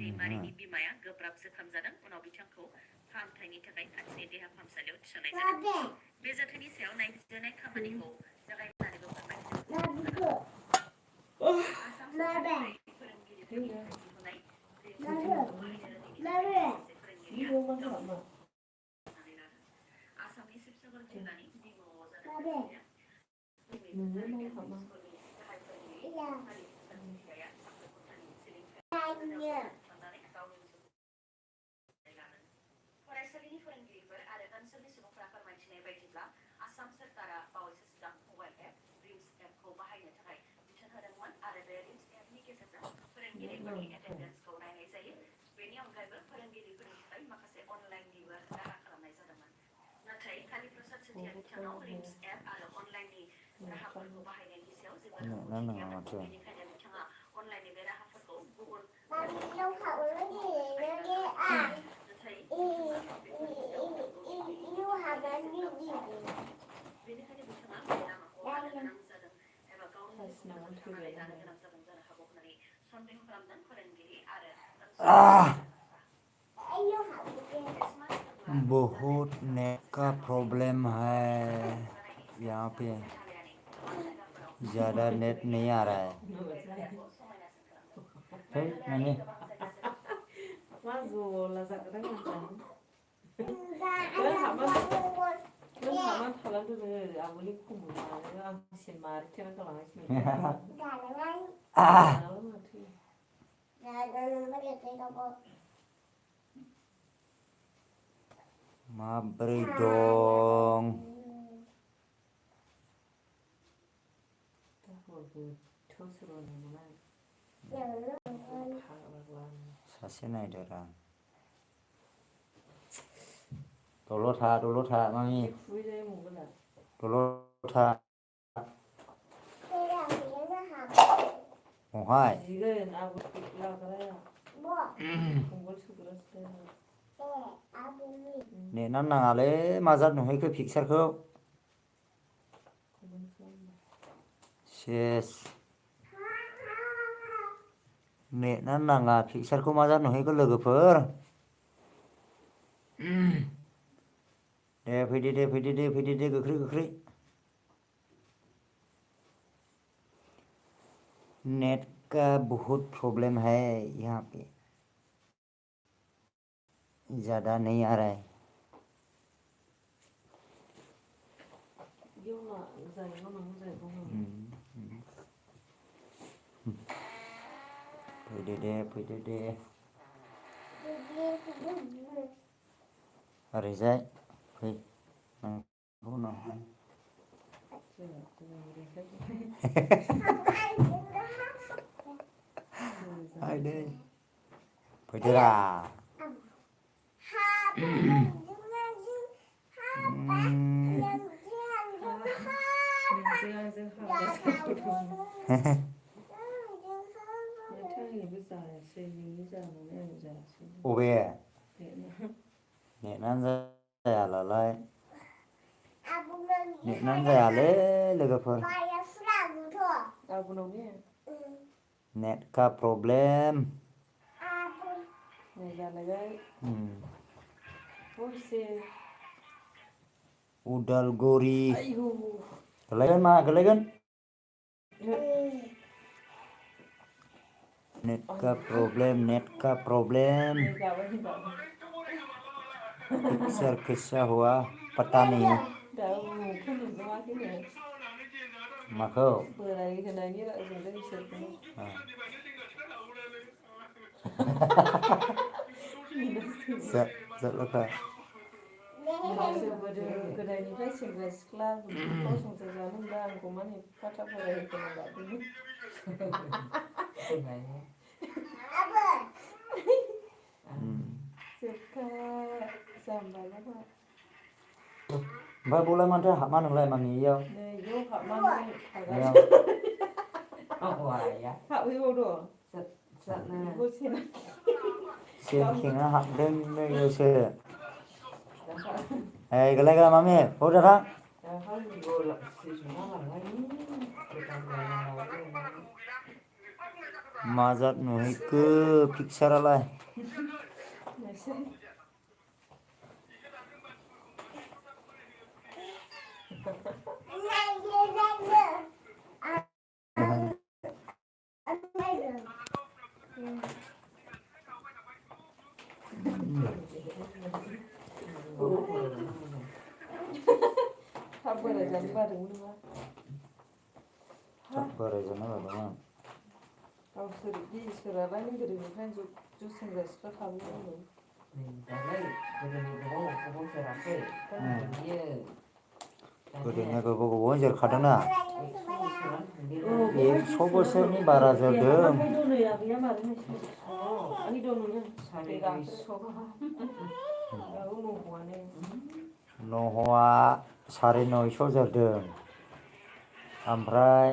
दैमारिनि बिमाया गोब्राब जोखोम जादों उनाव बिथांखौ फाहामथायनि थाखाय खाथिनि देहा फाहामसालियाव थिसननाय जादों बे जाथायनि सायाव नायबिजिरनाय खामानिखौ जागायनानैबो फोरमायथिदों आसाम सरकारनिफ्राय फोरोंगिरिफोरनि थाखाय दिहुननाय आसामनि शिबसागर जिल्लानि दिग'आव जादों फरायसालिनि फोरोंगिरिफोर आरो ओनसोलनि सुबुंफोरा फोरमायथिनाय बायदिब्ला आसाम सरकारा बावैसो सिगां मबाइल एप रिम्स एपखौ बाहायनो थाखाय बिथोन होदोंमोन आरो बे रिम्स एपनि गेजेरजों फोरोंगिरिफोरनि एटेन्डेन्सखौ नायनाय जायो बेनि अनगायैबो फोरोंगिरिफोरनि थाखाय माखासे अनलाइननिबो राहा खालामनाय जादोंमोन नाथाय कालि प्रसाद सेथिया बिथांनाव रिम्स एप आरो अनलाइननि राहाफोरखौ बाहायनायनि सायाव जेबो रोंगौथि गैयामोन बेनिखायनो बिथाङा अनलाइननि बे राहाफोरखौ गुबुन बेनिखायनो बिथाङा बे लामाखौ लानो गोनां जादों एबा गावनि जिउखौ फोजोबस्रांनानै लानो गोनां जादों जानो हागौ होननानै सन्देह खालामदों फोरोंगिरि आरो बहुत नेट का प्रॉब्लम है यहाँ पे ज़्यादा नेट नहीं आ रहा है मैंने माबोरै दं सासे नायदो रा दलर था मामि दलर था महाय नेटआनो नाङालै मा जाद नुहैखो पिकचारखौ सेस नेटआनो नाङा पिकचारखौ मा जाद नुहैखो लोगोफोर दे फैदो गोख्रै नेट का बहुत प्रॉब्लम है यहाँ पे ज़्यादा नहीं आ रहा है फैदो दे ओरैजाय फै फैदोरा अबे नेटआनो जायालाय नेटआनो जायालै लोगोफोर नेट का प्रॉब्लम उदालगुरि गोलैगोन नेट का प्रॉब्लम पिक्चर कैसा हुआ पता नहीं माखौ जादल'खा गोदायनिफ्राय सेंग्रा सिख्ला संसार जानो होनबा आंखौ माने फाथा ओमफ्राय बावलाय माथो हाबा नोंलाय मानि इयाव सेंखेंआ हाबदों नैयावसो गोलाय मामि हरजा थां मा जात नुहैखो पिक्सारालाय थाब बोराय जानो बादोंमोन नामा? थाब बोराय जानो बादोंमोन। गावसोर इसोरालाय गोदोनिफ्रायनो ज' सेंग्रा सिख्ला थाबोयोनो। गोदोनिया गोबाव गोबाव जोरखादोंना 100 बोसोरनि बारा जोरदों। नहआ 950 जोरदों। ओमफ्राय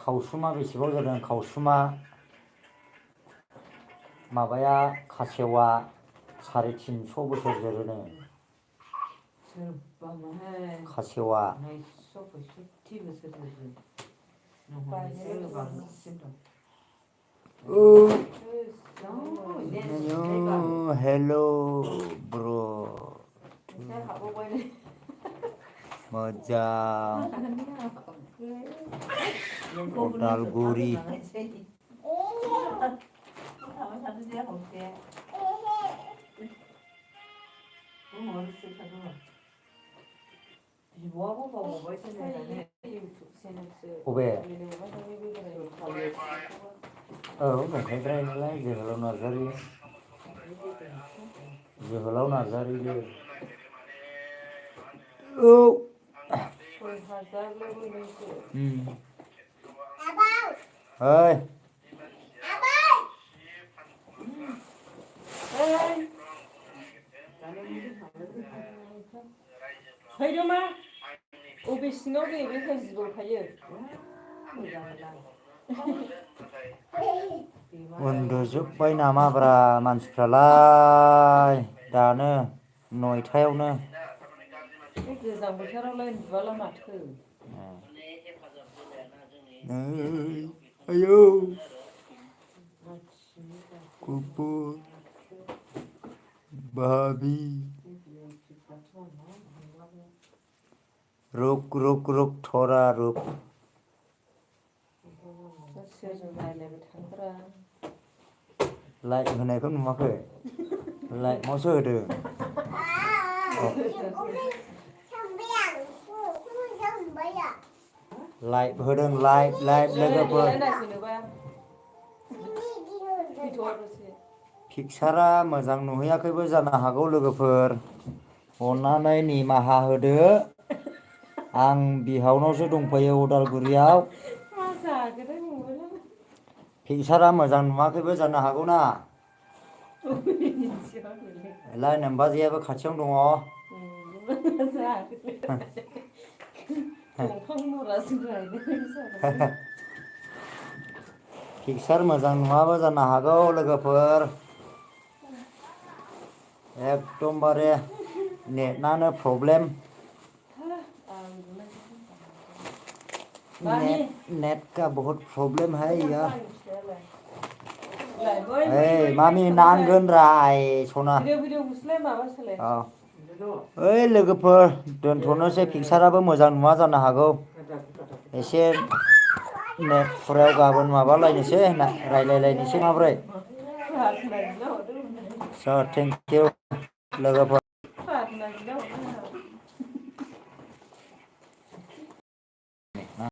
खावसुमा बेसेबां जादों खावसुमा माबाया खासेवा 350 बोसोर जोरोनो। खासेवा हेल' ब्र' मोजां उदालगुरि अबे औ दंखायोद्रायनालाय जोहोलाव नार्जारि औ 6000 ओइ फैदो मा अबे सिङाव दे बे जिबौ थायो। उन्दुजोब्बाय नामाब्रा मानसिफ्रालाय दानो 9टायावनो बे गोजां बोथोरावलाय उन्दुआला माथो। आयौ कुकुर भाबि रुक रुक रुक थरा रुक सोरजों रायलायबाय थादोंब्रा लाइट होनायखौ नुवाखै लाइटआवसो होदों। लाइभ होदों लाइभ लोगोफोर पिक्सारा मोजां नुहैयाखैबो जानो हागौ लोगोफोर अन्नानै निमाहा होदो। आं बिहावनावसो दंफैयो उदालगुरियाव पिक्सारा मोजां नुवाखैबो जानो हागौना। लाइ नोमबाजैयाबो खाथियावनो दङ। पिक्सार मोजां नुवाबो जानो हागौ लोगोफोर एकदमबारे नेटआनो प्रब्लेम नेट का बहुत प्रॉब्लम है यार। मामि नांगोन रा सना ओइ लोगोफोर दोनथ'नोसै पिक्साराबो मोजां नुवा जानो हागौ एसे नेट फुरायाव गाबोन माबालायनोसै रायलायलायनोसै माब्रै स' थेंक इउ लोगोफोर